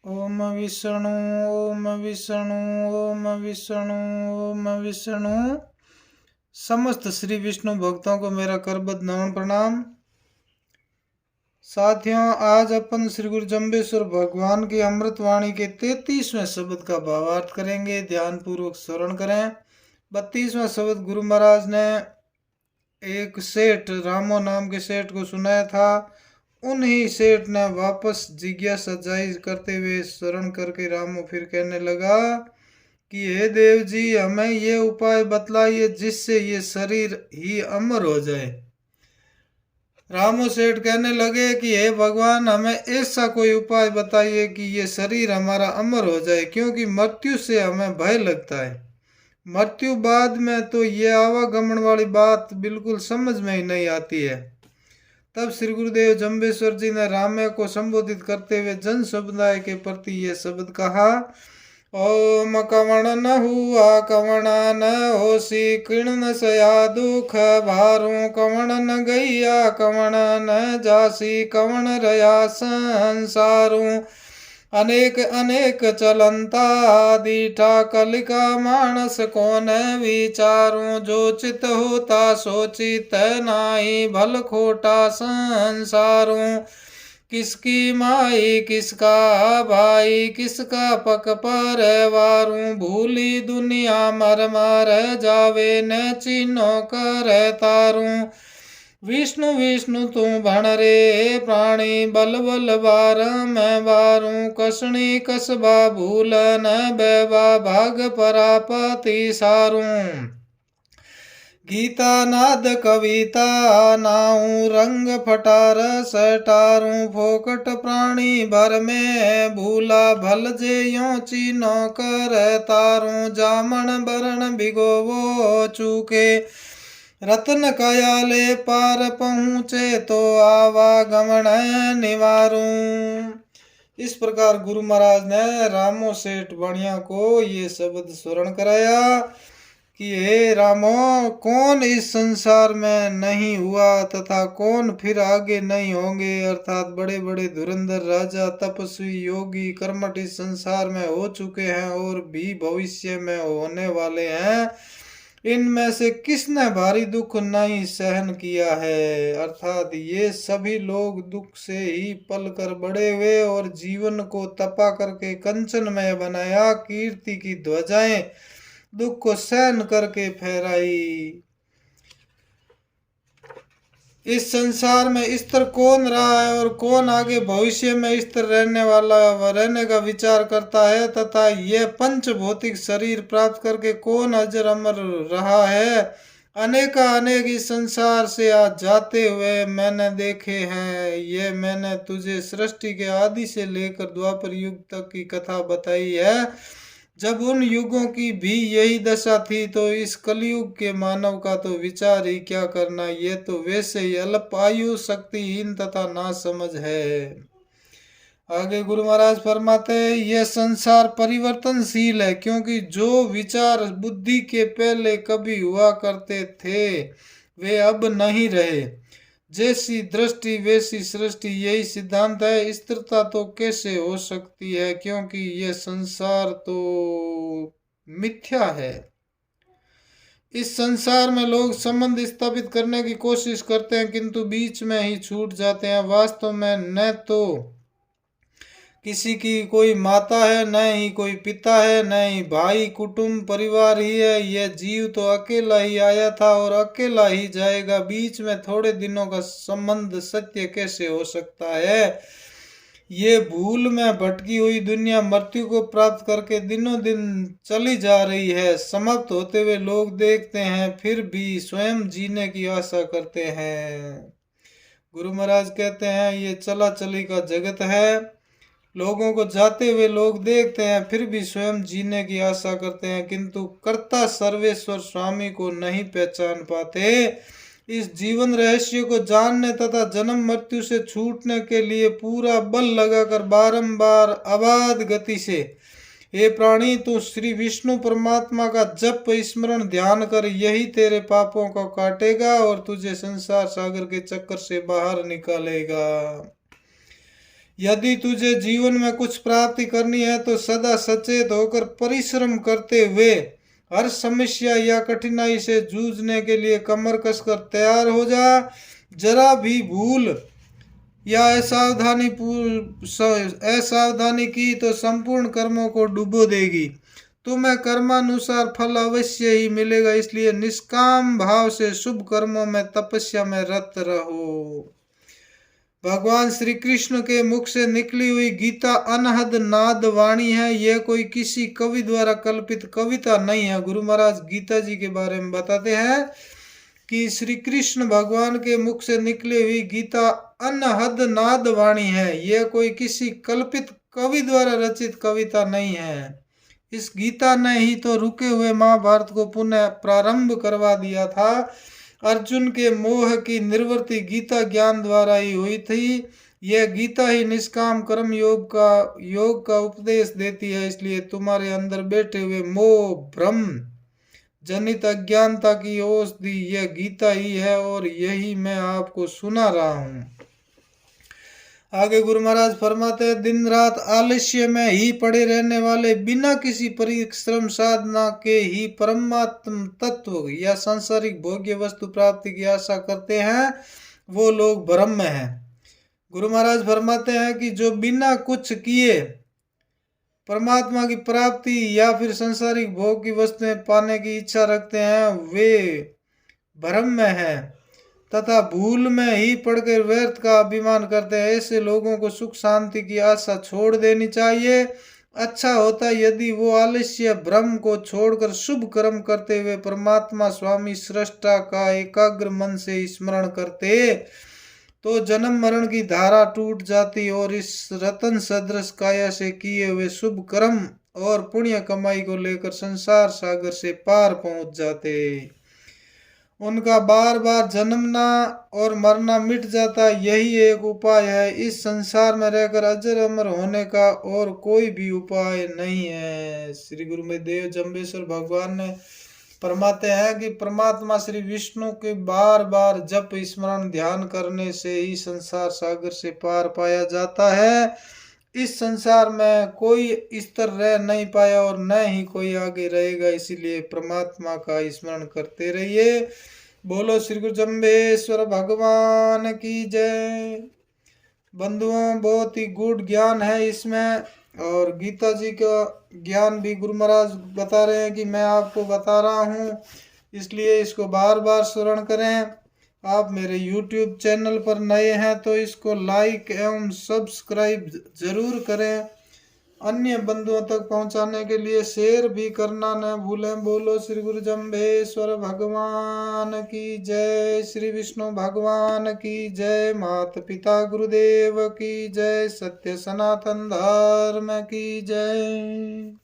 ओम विष्णु ओम विष्णु ओम विष्णु ओम विष्णु। समस्त श्री विष्णु भक्तों को मेरा करबद्ध नमन प्रणाम। साथियों, आज अपन श्री गुरु जम्बेश्वर भगवान की अमृत वाणी के 33वें शब्द का भावार्थ करेंगे। ध्यान पूर्वक श्रवण करें। 32वां शब्द गुरु महाराज ने एक सेठ रामो नाम के सेठ को सुनाया था। उन्हीं सेठ ने वापस जिज्ञासा जाहिर करते हुए स्मरण करके रामो फिर कहने लगा कि हे देव जी, हमें ये उपाय बतलाइए जिससे ये शरीर ही अमर हो जाए। रामो सेठ कहने लगे कि हे भगवान, हमें ऐसा कोई उपाय बताइए कि ये शरीर हमारा अमर हो जाए, क्योंकि मृत्यु से हमें भय लगता है। मृत्यु बाद में तो ये आवागमन वाली बात बिल्कुल समझ में ही नहीं आती है। तब श्री गुरुदेव जम्बेश्वर जी ने रामे को संबोधित करते हुए जन समुदाय के प्रति ये शब्द कहा। ओम कवण न हुआ कवण न होसी किर्ण सया दुख भारू कवण न गैया कवण न जासी कवण रया संसारू अनेक अनेक चलंता दीठा कलिका मानस कौन विचारू जो चित होता सो चित नाई भल खोटा संसारू किसकी माई किसका भाई किसका पक पर वारू भूली दुनिया मर मर जावे न चिन्हो कर तारू विष्णु विष्णु तू भण रे प्राणी बल बल बार मैं बारू कसणी कसबा भूल न बेबा भाग परापति सारू गीता नाद कविता नाऊ रंग फटार सटारू फोकट प्राणी भर में भूला भल जे यो चीनो कर तारू जामन बरण भिगोवो चूके रतन कयाले पार पहुँचे तो आवागमन निवारू। इस प्रकार गुरु महाराज ने रामो सेठ बढ़िया को ये शब्द स्मरण कराया कि हे रामो, कौन इस संसार में नहीं हुआ तथा कौन फिर आगे नहीं होंगे, अर्थात बड़े बड़े धुरंधर राजा तपस्वी योगी कर्मठ इस संसार में हो चुके हैं और भी भविष्य में होने वाले हैं। इनमें से किसने भारी दुख नहीं सहन किया है, अर्थात ये सभी लोग दुख से ही पल कर बड़े हुए और जीवन को तपा करके कंचन में बनाया, कीर्ति की ध्वजाएं दुख को सहन करके फहराई। इस संसार में इस तरह कौन रहा है और कौन आगे भविष्य में इस तरह रहने का विचार करता है, तथा यह पंच भौतिक शरीर प्राप्त करके कौन अजर अमर रहा है। अनेका अनेक इस संसार से आज जाते हुए मैंने देखे हैं। ये मैंने तुझे सृष्टि के आदि से लेकर द्वापर युग तक की कथा बताई है। जब उन युगों की भी यही दशा थी तो इस कलयुग के मानव का तो विचार ही क्या करना। ये तो वैसे ही अल्प आयु शक्तिहीन तथा ना समझ है। आगे गुरु महाराज फरमाते हैं, यह संसार परिवर्तनशील है, क्योंकि जो विचार बुद्धि के पहले कभी हुआ करते थे वे अब नहीं रहे। जैसी दृष्टि वैसी सृष्टि, यही सिद्धांत है। स्थिरता तो कैसे हो सकती है, क्योंकि यह संसार तो मिथ्या है। इस संसार में लोग संबंध स्थापित करने की कोशिश करते हैं, किंतु बीच में ही छूट जाते हैं। वास्तव में न तो किसी की कोई माता है, न ही कोई पिता है, न ही भाई कुटुंब परिवार ही है। यह जीव तो अकेला ही आया था और अकेला ही जाएगा। बीच में थोड़े दिनों का संबंध सत्य कैसे हो सकता है। ये भूल में भटकी हुई दुनिया मृत्यु को प्राप्त करके दिनों दिन चली जा रही है। समाप्त होते हुए लोग देखते हैं, फिर भी स्वयं जीने की आशा करते हैं। गुरु महाराज कहते हैं, ये चला चली का जगत है। लोगों को जाते हुए लोग देखते हैं, फिर भी स्वयं जीने की आशा करते हैं, किंतु कर्ता सर्वेश्वर स्वामी को नहीं पहचान पाते। इस जीवन रहस्य को जानने तथा जन्म मृत्यु से छूटने के लिए पूरा बल लगाकर बारंबार अबाध गति से हे प्राणी, तू श्री विष्णु परमात्मा का जप स्मरण ध्यान कर, यही तेरे पापों को काटेगा और तुझे संसार सागर के चक्कर से बाहर निकालेगा। यदि तुझे जीवन में कुछ प्राप्ति करनी है तो सदा सचेत होकर परिश्रम करते हुए हर समस्या या कठिनाई से जूझने के लिए कमर कसकर तैयार हो जा। जरा भी भूल या असावधानी की तो संपूर्ण कर्मों को डुबो देगी। तुम्हें कर्मानुसार फल अवश्य ही मिलेगा, इसलिए निष्काम भाव से शुभ कर्मों में तपस्या में रत रहो। भगवान श्री कृष्ण के मुख से निकली हुई गीता अनहद नाद वाणी है। यह कोई किसी कवि द्वारा कल्पित कविता नहीं है। गुरु महाराज गीता जी के बारे में बताते हैं कि श्री कृष्ण भगवान के मुख से निकली हुई गीता अनहद नाद वाणी है। यह कोई किसी कल्पित कवि द्वारा रचित कविता नहीं है। इस गीता ने ही तो रुके हुए महाभारत को पुनः प्रारंभ करवा दिया था। अर्जुन के मोह की निवृत्ति गीता ज्ञान द्वारा ही हुई थी। यह गीता ही निष्काम कर्म योग का उपदेश देती है। इसलिए तुम्हारे अंदर बैठे हुए मोह भ्रम जनित अज्ञानता की औषधि यह गीता ही है और यही मैं आपको सुना रहा हूँ। आगे गुरु महाराज फरमाते हैं, दिन रात आलस्य में ही पड़े रहने वाले, बिना किसी परिश्रम साधना के ही परमात्म तत्व या सांसारिक भोग्य वस्तु प्राप्ति की आशा करते हैं, वो लोग भ्रम में हैं। गुरु महाराज फरमाते हैं कि जो बिना कुछ किए परमात्मा की प्राप्ति या फिर सांसारिक भोग की वस्तुएं पाने की इच्छा रखते हैं, वे भ्रम में हैं तथा भूल में ही पड़कर व्यर्थ का अभिमान करते हैं। ऐसे लोगों को सुख शांति की आशा छोड़ देनी चाहिए। अच्छा होता यदि वो आलस्य भ्रम को छोड़कर शुभ कर्म करते हुए परमात्मा स्वामी सृष्टा का एकाग्र मन से स्मरण करते, तो जन्म मरण की धारा टूट जाती और इस रतन सदृश काया से किए हुए शुभ कर्म और पुण्य कमाई को लेकर संसार सागर से पार पहुंच जाते। उनका बार बार जन्मना और मरना मिट जाता। यही एक उपाय है। इस संसार में रहकर अजर अमर होने का और कोई भी उपाय नहीं है। श्री गुरुदेव जम्बेश्वर भगवान ने फरमाते हैं कि परमात्मा श्री विष्णु के बार बार जप स्मरण ध्यान करने से ही संसार सागर से पार पाया जाता है। इस संसार में कोई इस तरह रह नहीं पाया और न ही कोई आगे रहेगा। इसीलिए परमात्मा का स्मरण करते रहिए। बोलो श्री गुरु जम्बेश्वर भगवान की जय। बंधुओं, बहुत ही गुड ज्ञान है इसमें और गीता जी का ज्ञान भी गुरु महाराज बता रहे हैं कि मैं आपको बता रहा हूँ, इसलिए इसको बार बार स्मरण करें। आप मेरे YouTube चैनल पर नए हैं तो इसको लाइक एवं सब्सक्राइब जरूर करें। अन्य बंधुओं तक पहुंचाने के लिए शेयर भी करना न भूलें। बोलो श्री गुरु जम्बेश्वर भगवान की जय, श्री विष्णु भगवान की जय, माता पिता गुरुदेव की जय, सत्य सनातन धर्म की जय।